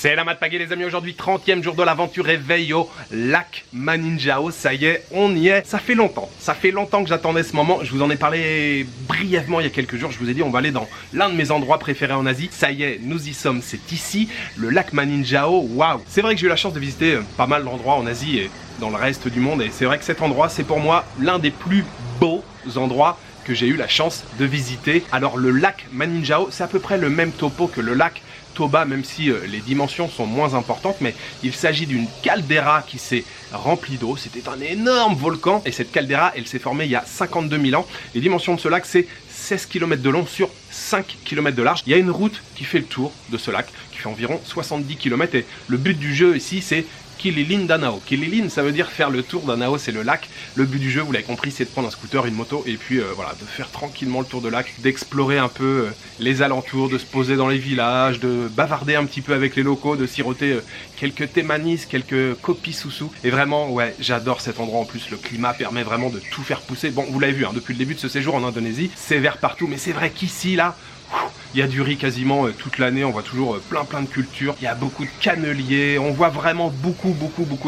C'est la Mat Pagay les amis, aujourd'hui 30e jour de l'aventure éveil au lac Maninjao. Ça y est, on y est. Ça fait longtemps que j'attendais ce moment. Je vous en ai parlé brièvement il y a quelques jours. Je vous ai dit on va aller dans l'un de mes endroits préférés en Asie. Ça y est, nous y sommes, c'est ici, le lac Maninjao. Waouh! C'est vrai que j'ai eu la chance de visiter pas mal d'endroits en Asie et dans le reste du monde. Et c'est vrai que cet endroit, c'est pour moi l'un des plus beaux endroits que j'ai eu la chance de visiter. Alors le lac Maninjao, c'est à peu près le même topo que le lac Toba, même si les dimensions sont moins importantes, mais il s'agit d'une caldeira qui s'est remplie d'eau. C'était un énorme volcan et cette caldeira, elle s'est formée il y a 52 000 ans. Les dimensions de ce lac, c'est 16 km de long sur 5 km de large. Il y a une route qui fait le tour de ce lac, qui fait environ 70 km et le but du jeu ici, c'est Kililin Danao. Kililin, ça veut dire faire le tour. Danao, c'est le lac. Le but du jeu, vous l'avez compris, c'est de prendre un scooter, une moto et puis voilà, de faire tranquillement le tour de lac, d'explorer un peu les alentours, de se poser dans les villages, de bavarder un petit peu avec les locaux, de siroter quelques thé manis, quelques kopi susu. Et vraiment, ouais, j'adore cet endroit. En plus, le climat permet vraiment de tout faire pousser. Bon, vous l'avez vu, hein, depuis le début de ce séjour en Indonésie, c'est vert partout, mais c'est vrai qu'ici, là, il y a du riz quasiment toute l'année, on voit toujours plein de cultures, il y a beaucoup de canneliers, on voit vraiment beaucoup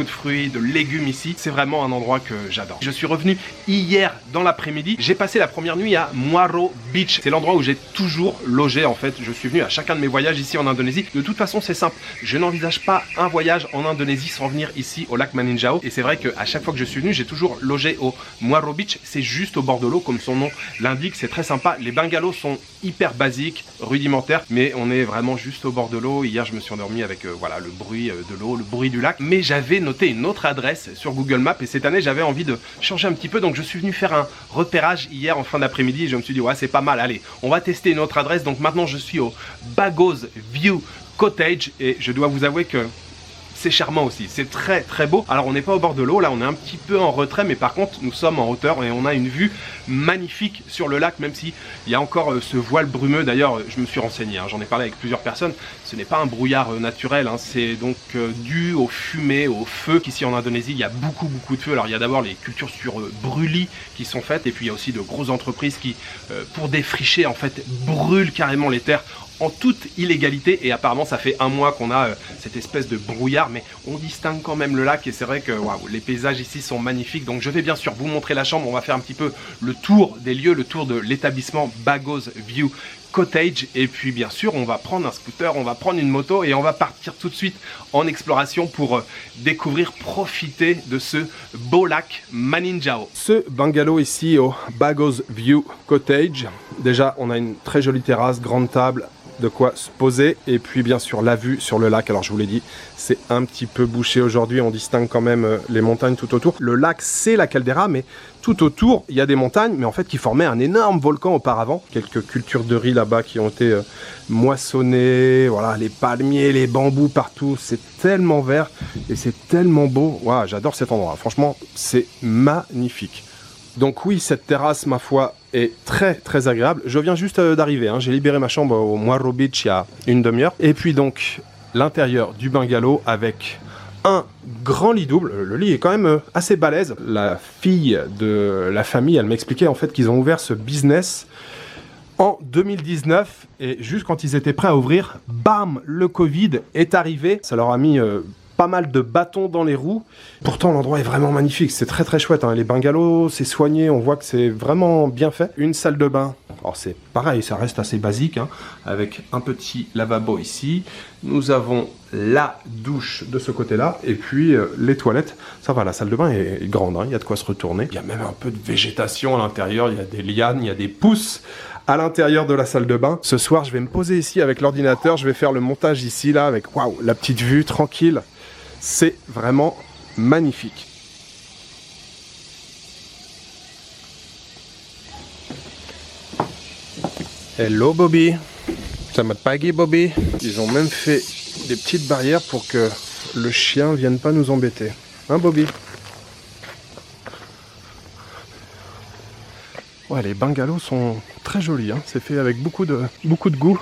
de fruits, de légumes ici. C'est vraiment un endroit que j'adore. Je suis revenu hier dans l'après-midi, j'ai passé la première nuit à Muaro Beach. C'est l'endroit où j'ai toujours logé en fait. Je suis venu à chacun de mes voyages ici en Indonésie. De toute façon c'est simple, je n'envisage pas un voyage en Indonésie sans venir ici au lac Maninjao. Et c'est vrai qu'à chaque fois que je suis venu, j'ai toujours logé au Muaro Beach. C'est juste au bord de l'eau comme son nom l'indique, c'est très sympa. Les bungalows sont hyper basiques, rudimentaire, mais on est vraiment juste au bord de l'eau. Hier je me suis endormi avec voilà, le bruit de l'eau, le bruit du lac, mais j'avais noté une autre adresse sur Google Maps et cette année j'avais envie de changer un petit peu, donc je suis venu faire un repérage hier en fin d'après-midi et je me suis dit ouais c'est pas mal, allez on va tester une autre adresse. Donc maintenant je suis au Bago's View Cottage et je dois vous avouer que c'est charmant aussi, c'est très beau. Alors on n'est pas au bord de l'eau, là on est un petit peu en retrait, mais par contre nous sommes en hauteur et on a une vue magnifique sur le lac, même si il y a encore ce voile brumeux. D'ailleurs je me suis renseigné, hein, j'en ai parlé avec plusieurs personnes, ce n'est pas un brouillard naturel, hein, c'est donc dû aux fumées, au feu, qu'ici en Indonésie il y a beaucoup de feu. Alors il y a d'abord les cultures sur brûlis qui sont faites et puis il y a aussi de grosses entreprises qui pour défricher en fait brûlent carrément les terres en toute illégalité et apparemment ça fait un mois qu'on a cette espèce de brouillard, mais on distingue quand même le lac et c'est vrai que waouh, les paysages ici sont magnifiques. Donc je vais bien sûr vous montrer la chambre, on va faire un petit peu le tour des lieux, le tour de l'établissement Bago's View Cottage et puis bien sûr on va prendre un scooter, on va prendre une moto et on va partir tout de suite en exploration pour découvrir, profiter de ce beau lac Maninjao. Ce bungalow ici au Bago's View Cottage, déjà on a une très jolie terrasse, grande table, de quoi se poser et puis bien sûr la vue sur le lac. Alors je vous l'ai dit, c'est un petit peu bouché aujourd'hui, on distingue quand même les montagnes tout autour. Le lac c'est la caldeira, mais tout autour il y a des montagnes, mais en fait qui formaient un énorme volcan auparavant. Quelques cultures de riz là-bas qui ont été moissonnées, voilà, les palmiers, les bambous partout, c'est tellement vert et c'est tellement beau. Waouh, j'adore cet endroit, franchement c'est magnifique. Donc oui, cette terrasse, ma foi, est très agréable. Je viens juste d'arriver, hein. J'ai libéré ma chambre au Muaro Beach il y a une demi-heure. Et puis donc, l'intérieur du bungalow avec un grand lit double. Le lit est quand même assez balèze. La fille de la famille, elle m'expliquait en fait qu'ils ont ouvert ce business en 2019. Et juste quand ils étaient prêts à ouvrir, bam, le Covid est arrivé. Ça leur a mis pas mal de bâtons dans les roues. Pourtant l'endroit est vraiment magnifique, c'est très chouette, hein. Les bungalows, c'est soigné, on voit que c'est vraiment bien fait. Une salle de bain, alors c'est pareil, ça reste assez basique, hein, avec un petit lavabo ici. Nous avons la douche de ce côté-là, et puis les toilettes. Ça va, la salle de bain est grande, hein, il y a de quoi se retourner. Il y a même un peu de végétation à l'intérieur, il y a des lianes, il y a des pousses à l'intérieur de la salle de bain. Ce soir, je vais me poser ici avec l'ordinateur, je vais faire le montage ici, là, avec waouh, la petite vue tranquille. C'est vraiment magnifique. Hello Bobby. Selamat pagi Bobby. Ils ont même fait des petites barrières pour que le chien ne vienne pas nous embêter. Hein Bobby? Ouais, les bungalows sont très jolis, hein. C'est fait avec beaucoup de goût.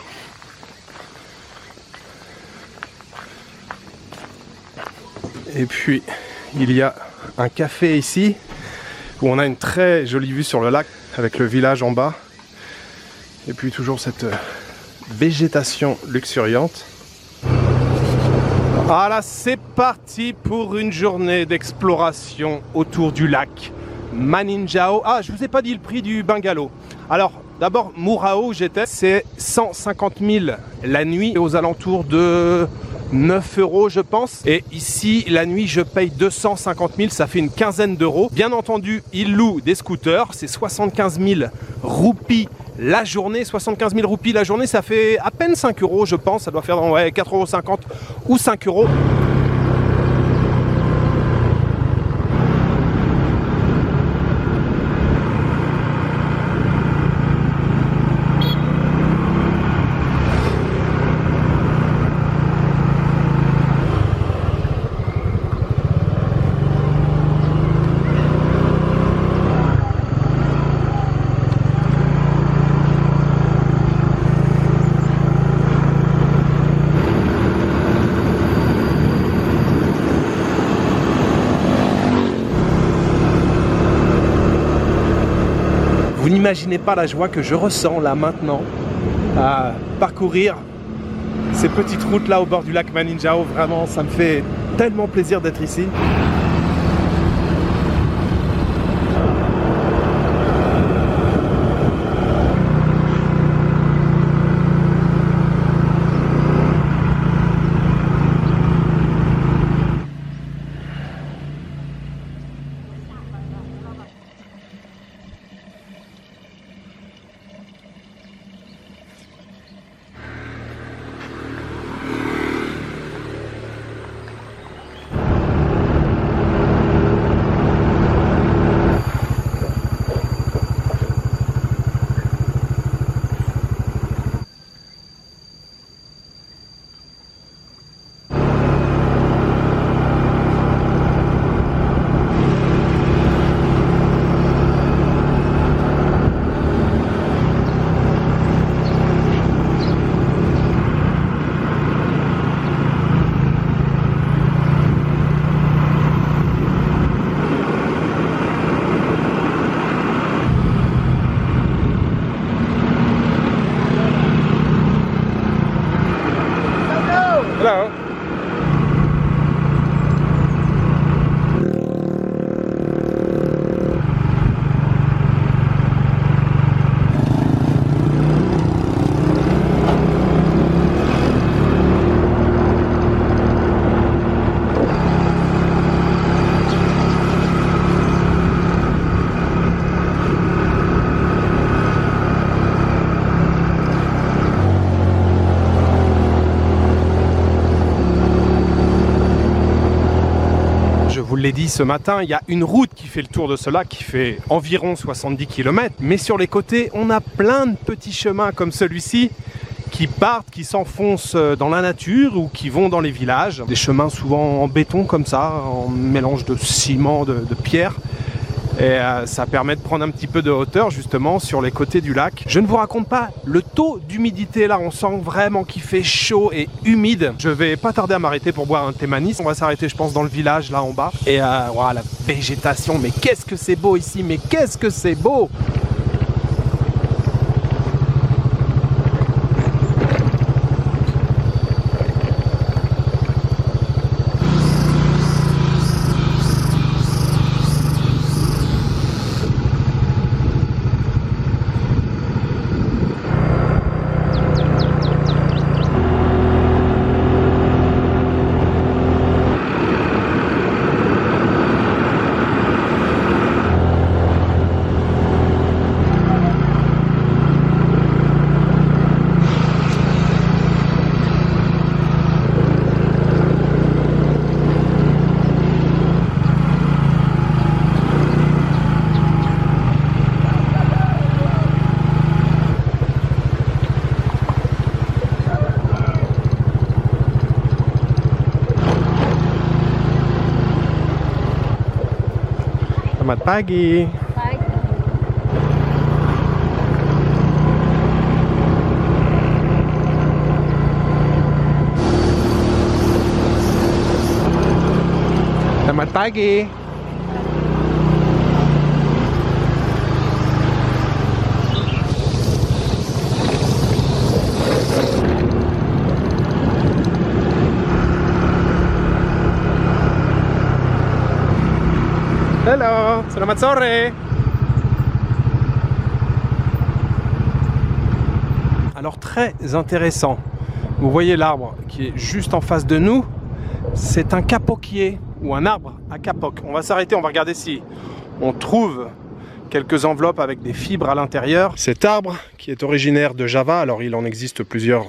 Et puis, il y a un café ici, où on a une très jolie vue sur le lac, avec le village en bas. Et puis toujours cette végétation luxuriante. Voilà, c'est parti pour une journée d'exploration autour du lac Maninjao. Ah, je vous ai pas dit le prix du bungalow. Alors, d'abord, Murao où j'étais, c'est 150 000 la nuit, aux alentours de 9 € je pense. Et ici, la nuit, je paye 250 000, ça fait une quinzaine d'euros. Bien entendu, ils louent des scooters, c'est 75 000 roupies la journée. 75 000 roupies la journée, ça fait à peine 5 € je pense, ça doit faire 4,50 € ou 5 €. Vous n'imaginez pas la joie que je ressens là maintenant à parcourir ces petites routes là au bord du lac Maninjao. Vraiment, ça me fait tellement plaisir d'être ici. Hello. Je vous l'ai dit ce matin, il y a une route qui fait le tour de ce lac qui fait environ 70 km. Mais sur les côtés, on a plein de petits chemins comme celui-ci qui partent, qui s'enfoncent dans la nature ou qui vont dans les villages. Des chemins souvent en béton comme ça, en mélange de ciment, de pierre. Et ça permet de prendre un petit peu de hauteur justement sur les côtés du lac. Je ne vous raconte pas le taux d'humidité là, on sent vraiment qu'il fait chaud et humide. Je vais pas tarder à m'arrêter pour boire un thé manis. On va s'arrêter je pense dans le village là en bas. Et voilà, la végétation, mais qu'est-ce que c'est beau ici, mais qu'est-ce que c'est beau! Selamat pagi. Pagi. Selamat pagi. Selamat sore. Alors très intéressant, vous voyez l'arbre qui est juste en face de nous, c'est un capoquier ou un arbre à capoc. On va s'arrêter, on va regarder si on trouve quelques enveloppes avec des fibres à l'intérieur. Cet arbre qui est originaire de Java, alors il en existe plusieurs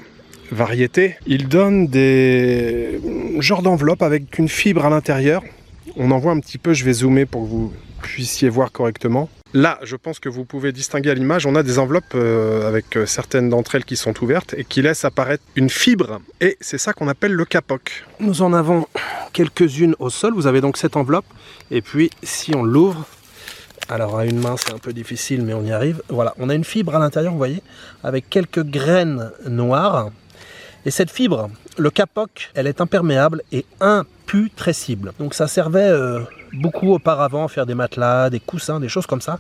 variétés, il donne des genres d'enveloppes avec une fibre à l'intérieur. On en voit un petit peu, je vais zoomer pour que vous puissiez voir correctement. Là, je pense que vous pouvez distinguer à l'image, on a des enveloppes avec certaines d'entre elles qui sont ouvertes et qui laissent apparaître une fibre. Et c'est ça qu'on appelle le capoc. Nous en avons quelques-unes au sol. Vous avez donc cette enveloppe. Et puis, si on l'ouvre, alors à une main c'est un peu difficile, mais on y arrive. Voilà, on a une fibre à l'intérieur, vous voyez, avec quelques graines noires. Et cette fibre, le capoc, elle est imperméable et imputrescible. Donc ça servait beaucoup auparavant à faire des matelas, des coussins, des choses comme ça.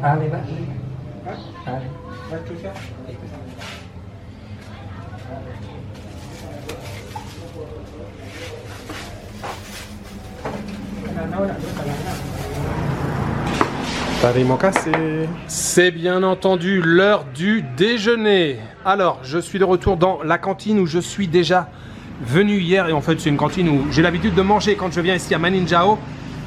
Allez, va. Allez, va tout faire. Parimo cassé. C'est bien entendu l'heure du déjeuner. Alors, je suis de retour dans la cantine où je suis déjà venu hier. Et en fait, c'est une cantine où j'ai l'habitude de manger quand je viens ici à Maninjao.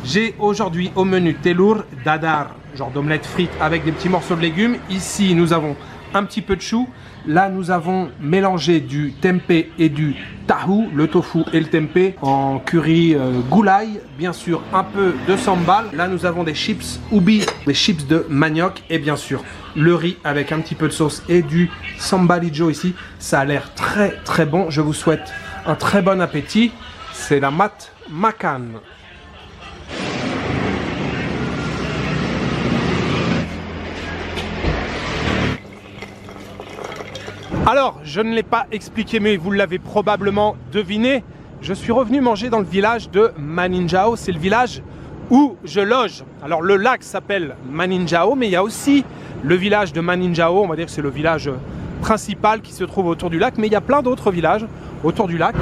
J'ai aujourd'hui au menu telur dadar, genre d'omelette frite avec des petits morceaux de légumes. Ici, nous avons un petit peu de chou. Là, nous avons mélangé du tempeh et du tahu, le tofu et le tempeh en curry goulaï. Bien sûr, un peu de sambal. Là, nous avons des chips ubi, des chips de manioc et bien sûr, le riz avec un petit peu de sauce et du sambalijo ici. Ça a l'air très très bon. Je vous souhaite un très bon appétit. C'est la mat makan. Alors, je ne l'ai pas expliqué, mais vous l'avez probablement deviné. Je suis revenu manger dans le village de Maninjao. C'est le village où je loge. Alors, le lac s'appelle Maninjao, mais il y a aussi le village de Maninjao. On va dire que c'est le village principal qui se trouve autour du lac. Mais il y a plein d'autres villages autour du lac.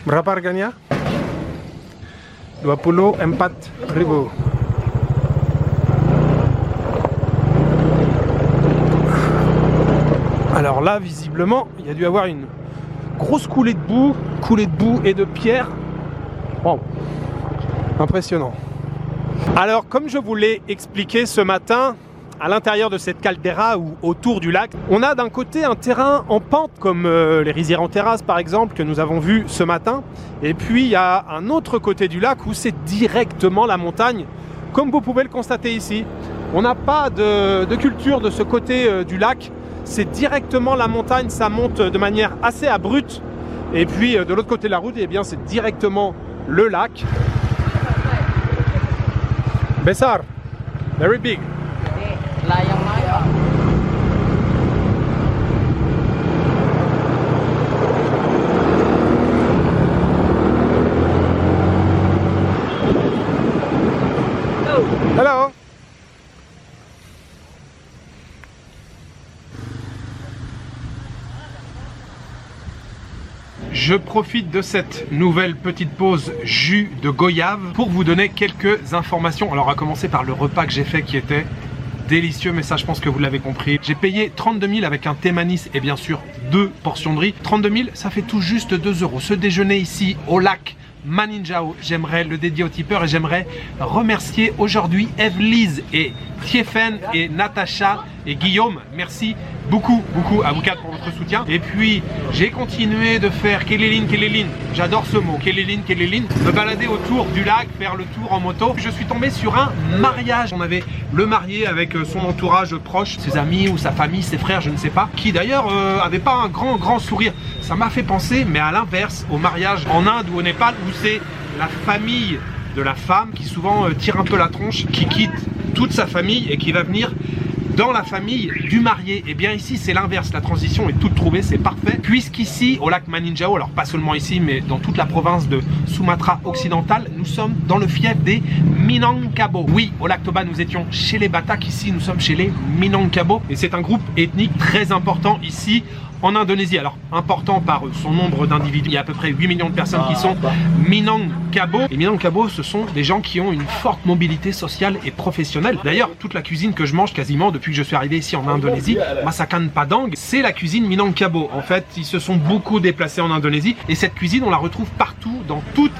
Berapa harganya? 24.000. Alors là, visiblement, il y a dû avoir une grosse coulée de boue et de pierre. Wow. Impressionnant. Alors, comme je vous l'ai expliqué ce matin, à l'intérieur de cette caldeira ou autour du lac, on a d'un côté un terrain en pente comme les rizières en terrasse par exemple que nous avons vu ce matin, et puis il y a un autre côté du lac où c'est directement la montagne comme vous pouvez le constater ici. On n'a pas de culture de ce côté du lac, c'est directement la montagne, ça monte de manière assez abrupte, et puis de l'autre côté de la route, eh bien c'est directement le lac. Besar, very big. Layang mana? Hello. Je profite de cette nouvelle petite pause jus de goyave pour vous donner quelques informations. Alors, on va commencer par le repas que j'ai fait qui était délicieux, mais ça je pense que vous l'avez compris. J'ai payé 32 000 avec un thé manis et bien sûr 2 portions de riz. 32 000, ça fait tout juste 2 €. Ce déjeuner ici au lac Maninjao, j'aimerais le dédier aux tipeurs et j'aimerais remercier aujourd'hui Eve-Lise et Thiefen et Natacha et Guillaume. Merci beaucoup à vous quatre pour votre soutien. Et puis j'ai continué de faire Kelelin, j'adore ce mot, Kelelin, me balader autour du lac, faire le tour en moto. Je suis tombé sur un mariage. On avait le marié avec son entourage proche, ses amis ou sa famille, ses frères, je ne sais pas, qui d'ailleurs avait pas un grand sourire. Ça m'a fait penser, mais à l'inverse, au mariage en Inde ou au Népal, où c'est la famille de la femme qui souvent tire un peu la tronche, qui quitte toute sa famille et qui va venir dans la famille du marié. Et bien ici c'est l'inverse, la transition est toute trouvée, c'est parfait, puisqu'ici au lac Maninjao, alors pas seulement ici mais dans toute la province de Sumatra occidentale, nous sommes dans le fief des Minangkabau. Oui, au lac Toba nous étions chez les Batak, ici nous sommes chez les Minangkabau et c'est un groupe ethnique très important ici en Indonésie. Alors important par son nombre d'individus, il y a à peu près 8 millions de personnes qui sont Minangkabau. Les Minangkabau, ce sont des gens qui ont une forte mobilité sociale et professionnelle. D'ailleurs, toute la cuisine que je mange quasiment depuis que je suis arrivé ici en Indonésie, Masakan Padang, c'est la cuisine Minangkabau. En fait, ils se sont beaucoup déplacés en Indonésie et cette cuisine, on la retrouve partout dans toute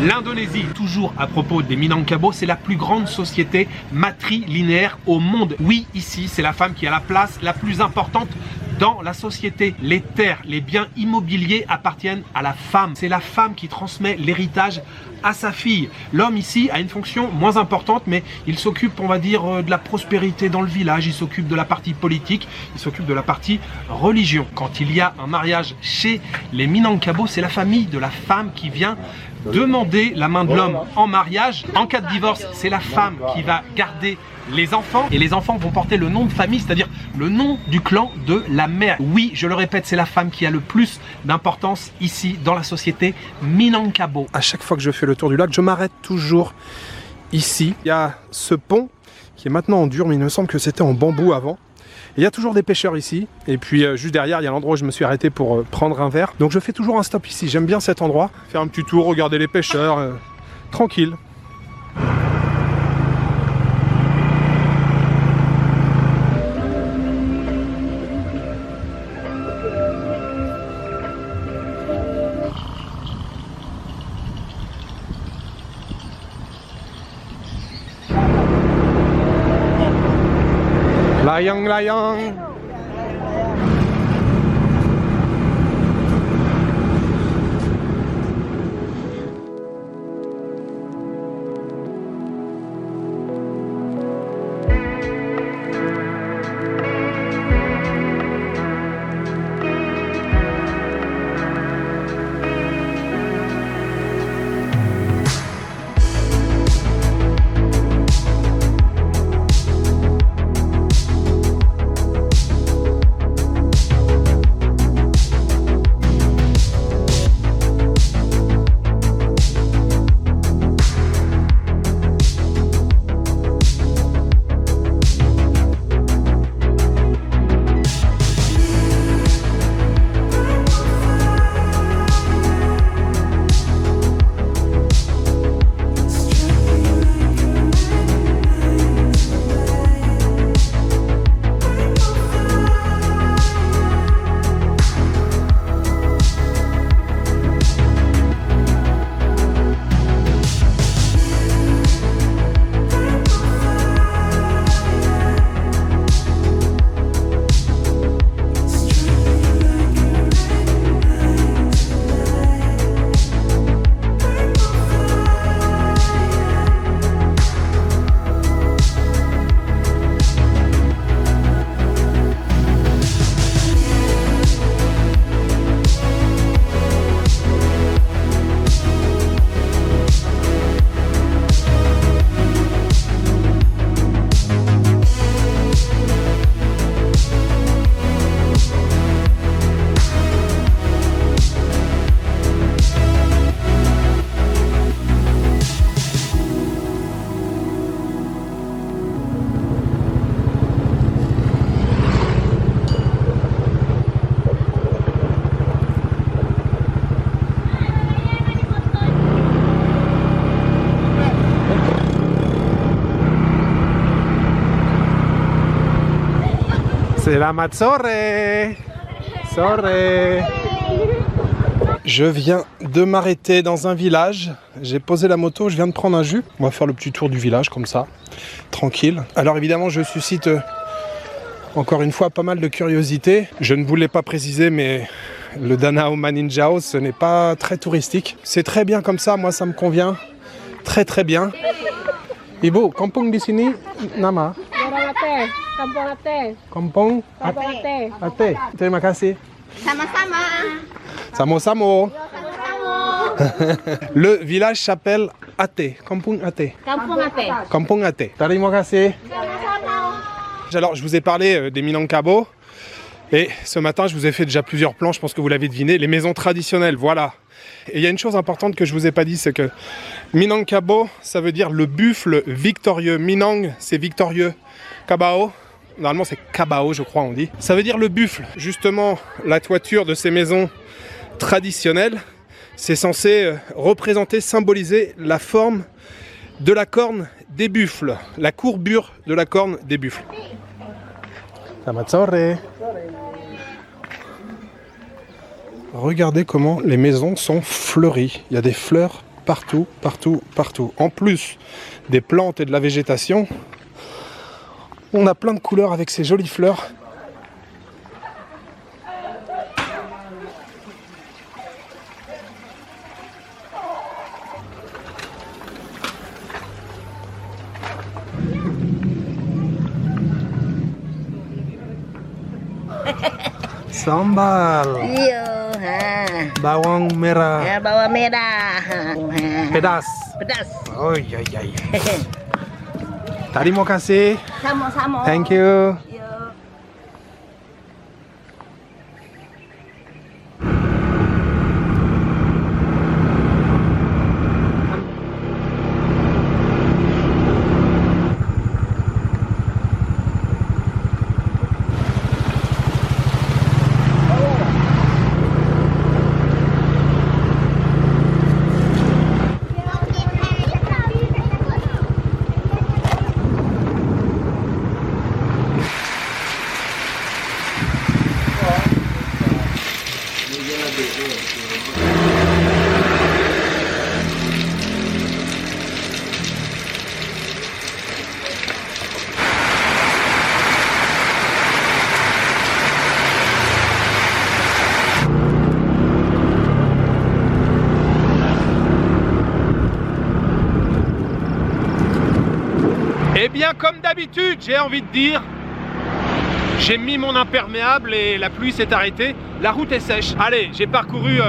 l'Indonésie. Toujours à propos des Minangkabau, c'est la plus grande société matrilinéaire au monde. Oui, ici, c'est la femme qui a la place la plus importante dans la société. Les terres, les biens immobiliers appartiennent à la femme. C'est la femme qui transmet l'héritage à sa fille. L'homme ici a une fonction moins importante, mais il s'occupe, on va dire, de la prospérité dans le village, il s'occupe de la partie politique, il s'occupe de la partie religion. Quand il y a un mariage chez les Minangkabau, c'est la famille de la femme qui vient demander la main de l'homme en mariage. En cas de divorce, c'est la femme qui va garder les enfants et les enfants vont porter le nom de famille, c'est-à-dire le nom du clan de la mère. Oui, je le répète, c'est la femme qui a le plus d'importance ici dans la société Minangkabau. À chaque fois que je fais le tour du lac, je m'arrête toujours ici. Il y a ce pont qui est maintenant en dur, mais il me semble que c'était en bambou avant. Et il y a toujours des pêcheurs ici. Et puis juste derrière, il y a l'endroit où je me suis arrêté pour prendre un verre. Donc je fais toujours un stop ici. J'aime bien cet endroit. Faire un petit tour, regarder les pêcheurs. Tranquille. Layang, layang. Selamat sore. Sore. Je viens de m'arrêter dans un village. J'ai posé la moto, je viens de prendre un jus. On va faire le petit tour du village comme ça, tranquille. Alors évidemment, je suscite encore une fois pas mal de curiosité. Je ne voulais pas préciser, mais le Danau Maninjao, ce n'est pas très touristique. C'est très bien comme ça, moi ça me convient. Très très bien. Ibu, kampung di sini nama? Kampung Ate. Kampung Kampung Ate. Ate. Terima kasih. Sama-sama. Samo-samo. Le village s'appelle Ate. Kampung Ate. Kampung Ate. Kampung Ate. Terima kasih. Alors, je vous ai parlé des Minangkabau. Et ce matin, je vous ai fait déjà plusieurs plans, je pense que vous l'avez deviné, les maisons traditionnelles, voilà. Et il y a une chose importante que je vous ai pas dit, c'est que Minangkabau, ça veut dire le buffle victorieux. Minang, c'est victorieux. Kabao, normalement c'est Kabao, je crois on dit. Ça veut dire le buffle. Justement, la toiture de ces maisons traditionnelles, c'est censé représenter, symboliser la forme de la corne des buffles, la courbure de la corne des buffles. Tamatsore. Regardez comment les maisons sont fleuries. Il y a des fleurs partout, partout, partout. En plus des plantes et de la végétation, on a plein de couleurs avec ces jolies fleurs. Sambal, Iyo, ha. bawang merah, Ya, bawang merah. Ha. pedas. Pedas. Oh iya iya. Terima kasih. Sama-sama. Thank you. Yo. Eh bien, comme d'habitude, j'ai envie de dire, j'ai mis mon imperméable et la pluie s'est arrêtée. La route est sèche. Allez, j'ai parcouru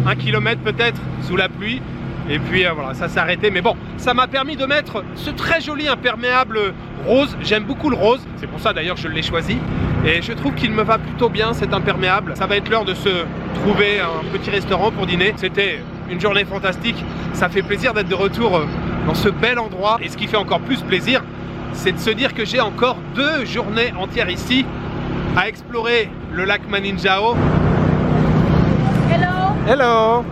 1 kilomètre peut-être sous la pluie. Et puis voilà, ça s'est arrêté. Mais bon, ça m'a permis de mettre ce très joli imperméable rose. J'aime beaucoup le rose. C'est pour ça d'ailleurs que je l'ai choisi. Et je trouve qu'il me va plutôt bien cet imperméable. Ça va être l'heure de se trouver un petit restaurant pour dîner. C'était une journée fantastique. Ça fait plaisir d'être de retour dans ce bel endroit. Et ce qui fait encore plus plaisir, c'est de se dire que j'ai encore 2 journées entières ici à explorer le lac Maninjao. Hello. Hello.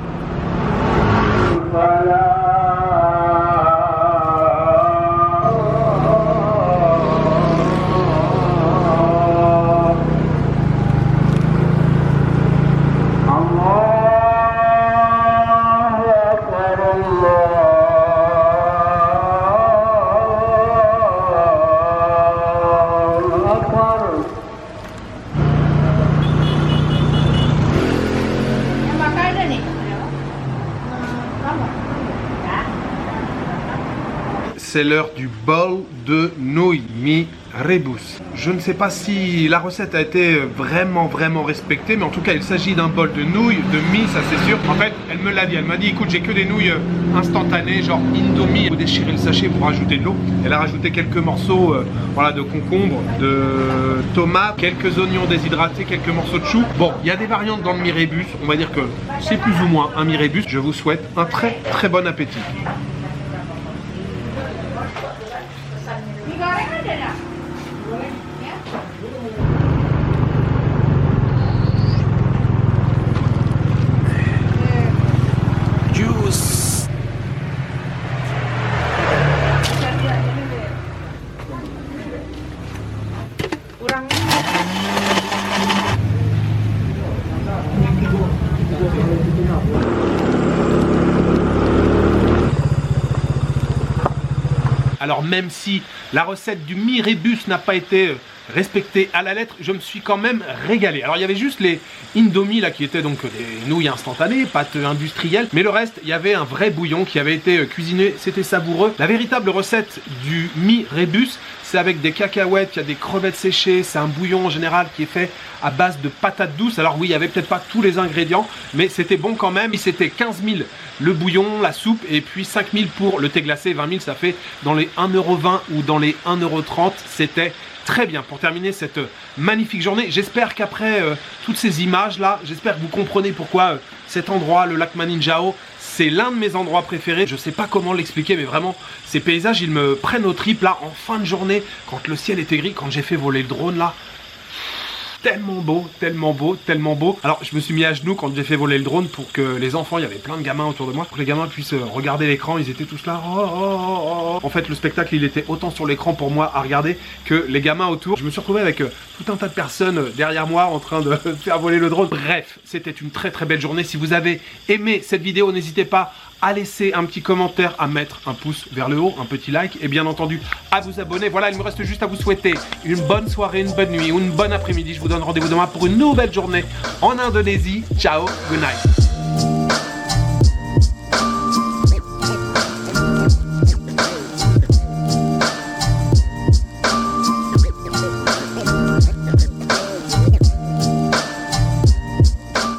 C'est l'heure du bol de nouilles mi rebus. Je ne sais pas si la recette a été vraiment respectée, mais en tout cas il s'agit d'un bol de nouilles, de mie, ça c'est sûr. En fait, elle me l'a dit, elle m'a dit écoute, j'ai que des nouilles instantanées, genre Indomie. Il faut déchirer le sachet pour rajouter de l'eau. Elle a rajouté quelques morceaux voilà, de concombre, de tomates, quelques oignons déshydratés, quelques morceaux de chou. Bon, il y a des variantes dans le mi rebus, on va dire que c'est plus ou moins un mi rebus. Je vous souhaite un très bon appétit. Juice. Alors même si la recette du mi rebus n'a pas été respectée à la lettre, je me suis quand même régalé. Alors il y avait juste les Indomie là qui étaient donc des nouilles instantanées, pâte industrielle, mais le reste, il y avait un vrai bouillon qui avait été cuisiné, c'était savoureux. La véritable recette du mi rebus, C'est avec des cacahuètes, il y a des crevettes séchées, c'est un bouillon en général qui est fait à base de patates douces. Alors oui, il n'y avait peut-être pas tous les ingrédients, mais c'était bon quand même. C'était 15 000 le bouillon, la soupe, et puis 5 000 pour le thé glacé. 20 000, ça fait dans les 1,20 € ou dans les 1,30 €. C'était très bien pour terminer cette magnifique journée. J'espère qu'après toutes ces images-là, j'espère que vous comprenez pourquoi cet endroit, le lac Maninjao, c'est l'un de mes endroits préférés. Je sais pas comment l'expliquer, mais vraiment, ces paysages, ils me prennent aux tripes là, en fin de journée, quand le ciel était gris, quand j'ai fait voler le drone là. Tellement beau, tellement beau, tellement beau. Alors je me suis mis à genoux quand j'ai fait voler le drone pour que les enfants, il y avait plein de gamins autour de moi, pour que les gamins puissent regarder l'écran. Ils étaient tous là. Oh, oh, oh. En fait, le spectacle, il était autant sur l'écran pour moi à regarder que les gamins autour. Je me suis retrouvé avec tout un tas de personnes derrière moi en train de faire voler le drone. Bref, c'était une très très belle journée. Si vous avez aimé cette vidéo, n'hésitez pas à laisser un petit commentaire, à mettre un pouce vers le haut, un petit like et bien entendu à vous abonner. Voilà, il me reste juste à vous souhaiter une bonne soirée, une bonne nuit ou une bonne après-midi. Je vous donne rendez-vous demain pour une nouvelle journée en Indonésie. Ciao, good night.